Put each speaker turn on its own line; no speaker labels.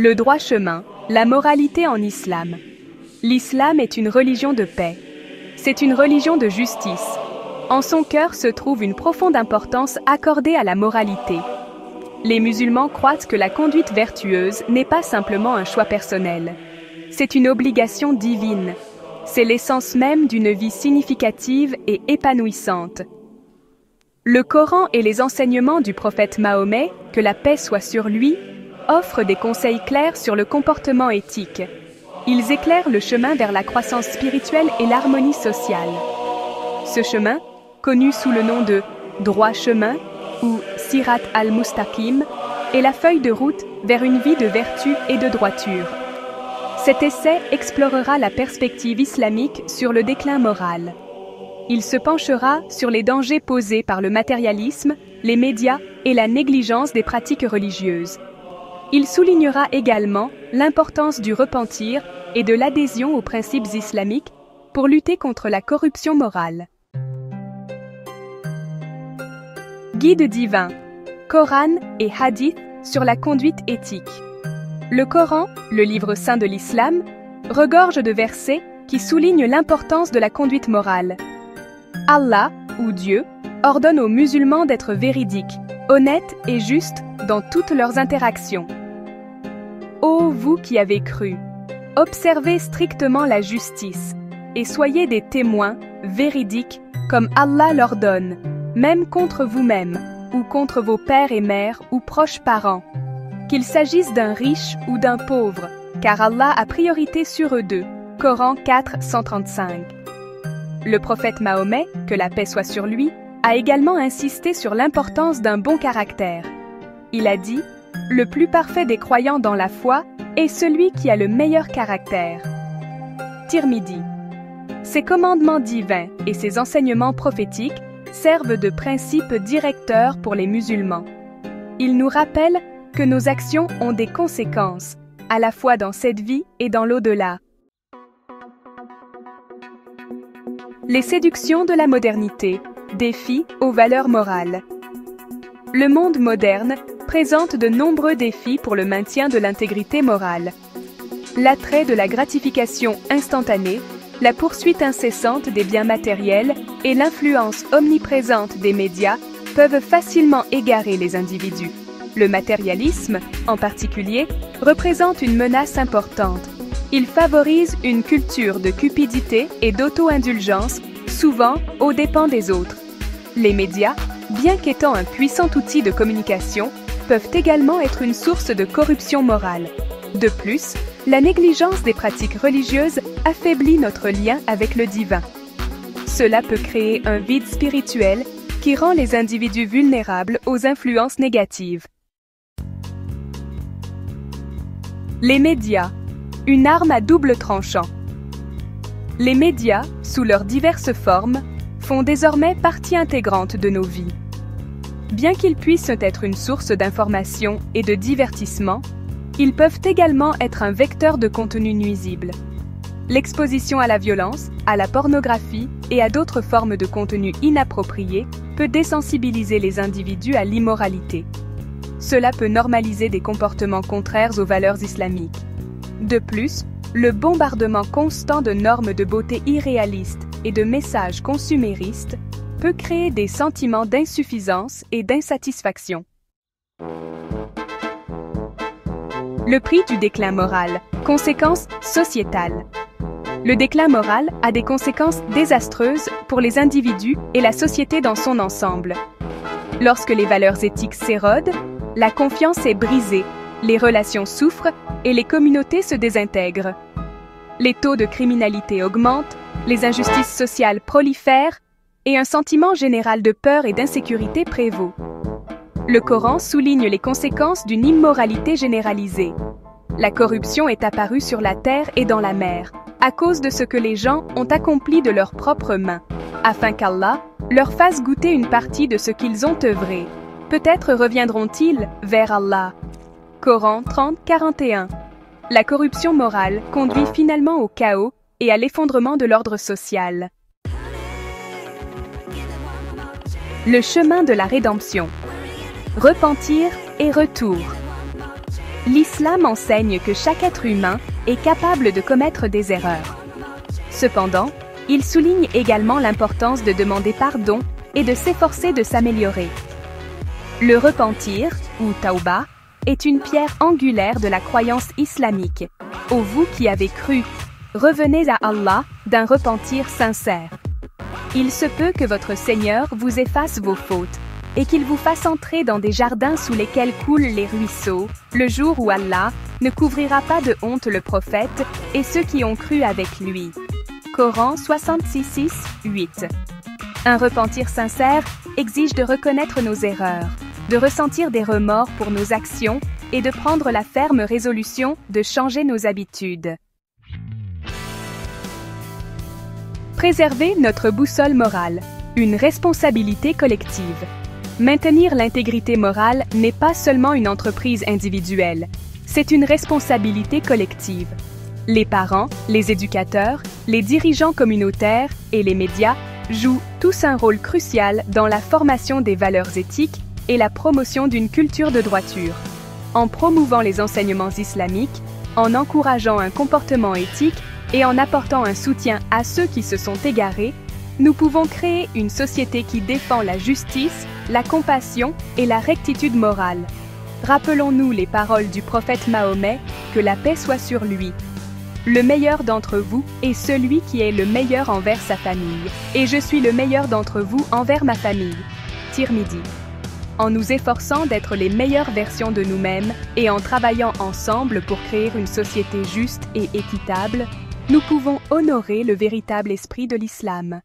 Le droit chemin, la moralité en islam. L'islam est une religion de paix. C'est une religion de justice. En son cœur se trouve une profonde importance accordée à la moralité. Les musulmans croient que la conduite vertueuse n'est pas simplement un choix personnel. C'est une obligation divine. C'est l'essence même d'une vie significative et épanouissante. Le Coran et les enseignements du prophète Mahomet, que la paix soit sur lui, offrent des conseils clairs sur le comportement éthique. Ils éclairent le chemin vers la croissance spirituelle et l'harmonie sociale. Ce chemin, connu sous le nom de « droit chemin » ou « Sirat al-Mustaqim », est la feuille de route vers une vie de vertu et de droiture. Cet essai explorera la perspective islamique sur le déclin moral. Il se penchera sur les dangers posés par le matérialisme, les médias et la négligence des pratiques religieuses. Il soulignera également l'importance du repentir et de l'adhésion aux principes islamiques pour lutter contre la corruption morale. Guide divin, Coran et Hadith sur la conduite éthique. Le Coran, le livre saint de l'islam, regorge de versets qui soulignent l'importance de la conduite morale. Allah, ou Dieu, ordonne aux musulmans d'être véridiques, honnêtes et justes dans toutes leurs interactions. Ô vous qui avez cru, observez strictement la justice et soyez des témoins véridiques comme Allah l'ordonne, même contre vous-même ou contre vos pères et mères ou proches parents, qu'il s'agisse d'un riche ou d'un pauvre, car Allah a priorité sur eux deux. Coran 4, 135. Le prophète Mahomet, que la paix soit sur lui, a également insisté sur l'importance d'un bon caractère. Il a dit « Le plus parfait des croyants dans la foi est celui qui a le meilleur caractère. » Tirmidhi. Ces commandements divins et ces enseignements prophétiques servent de principes directeurs pour les musulmans. Ils nous rappellent que nos actions ont des conséquences, à la fois dans cette vie et dans l'au-delà. Les séductions de la modernité, défis aux valeurs morales. Le monde moderne présente de nombreux défis pour le maintien de l'intégrité morale. L'attrait de la gratification instantanée, la poursuite incessante des biens matériels et l'influence omniprésente des médias peuvent facilement égarer les individus. Le matérialisme, en particulier, représente une menace importante. Il favorise une culture de cupidité et d'auto-indulgence, souvent aux dépens des autres. Les médias, bien qu'étant un puissant outil de communication, peuvent également être une source de corruption morale. De plus, la négligence des pratiques religieuses affaiblit notre lien avec le divin. Cela peut créer un vide spirituel qui rend les individus vulnérables aux influences négatives. Les médias, une arme à double tranchant. Les médias, sous leurs diverses formes, font désormais partie intégrante de nos vies. Bien qu'ils puissent être une source d'information et de divertissement, ils peuvent également être un vecteur de contenu nuisible. L'exposition à la violence, à la pornographie et à d'autres formes de contenu inappropriés peut désensibiliser les individus à l'immoralité. Cela peut normaliser des comportements contraires aux valeurs islamiques. De plus, le bombardement constant de normes de beauté irréalistes et de messages consuméristes peut créer des sentiments d'insuffisance et d'insatisfaction. Le prix du déclin moral, conséquences sociétales. Le déclin moral a des conséquences désastreuses pour les individus et la société dans son ensemble. Lorsque les valeurs éthiques s'érodent, la confiance est brisée, les relations souffrent et les communautés se désintègrent. Les taux de criminalité augmentent, les injustices sociales prolifèrent et un sentiment général de peur et d'insécurité prévaut. Le Coran souligne les conséquences d'une immoralité généralisée. La corruption est apparue sur la terre et dans la mer, à cause de ce que les gens ont accompli de leurs propres mains, afin qu'Allah leur fasse goûter une partie de ce qu'ils ont œuvré. Peut-être reviendront-ils vers Allah. Coran 30, 41. La corruption morale conduit finalement au chaos et à l'effondrement de l'ordre social. Le chemin de la rédemption. Repentir et retour. L'islam enseigne que chaque être humain est capable de commettre des erreurs. Cependant, il souligne également l'importance de demander pardon et de s'efforcer de s'améliorer. Le repentir, ou tauba, est une pierre angulaire de la croyance islamique. Ô vous qui avez cru, revenez à Allah d'un repentir sincère. Il se peut que votre Seigneur vous efface vos fautes et qu'il vous fasse entrer dans des jardins sous lesquels coulent les ruisseaux, le jour où Allah ne couvrira pas de honte le prophète et ceux qui ont cru avec lui. Coran 66, 8. Un repentir sincère exige de reconnaître nos erreurs, de ressentir des remords pour nos actions et de prendre la ferme résolution de changer nos habitudes. Préserver notre boussole morale, une responsabilité collective. Maintenir l'intégrité morale n'est pas seulement une entreprise individuelle, c'est une responsabilité collective. Les parents, les éducateurs, les dirigeants communautaires et les médias jouent tous un rôle crucial dans la formation des valeurs éthiques et la promotion d'une culture de droiture. En promouvant les enseignements islamiques, en encourageant un comportement éthique et en apportant un soutien à ceux qui se sont égarés, nous pouvons créer une société qui défend la justice, la compassion et la rectitude morale. Rappelons-nous les paroles du prophète Mahomet, que la paix soit sur lui. Le meilleur d'entre vous est celui qui est le meilleur envers sa famille, et je suis le meilleur d'entre vous envers ma famille. Tirmidhi. En nous efforçant d'être les meilleures versions de nous-mêmes et en travaillant ensemble pour créer une société juste et équitable, nous pouvons honorer le véritable esprit de l'islam.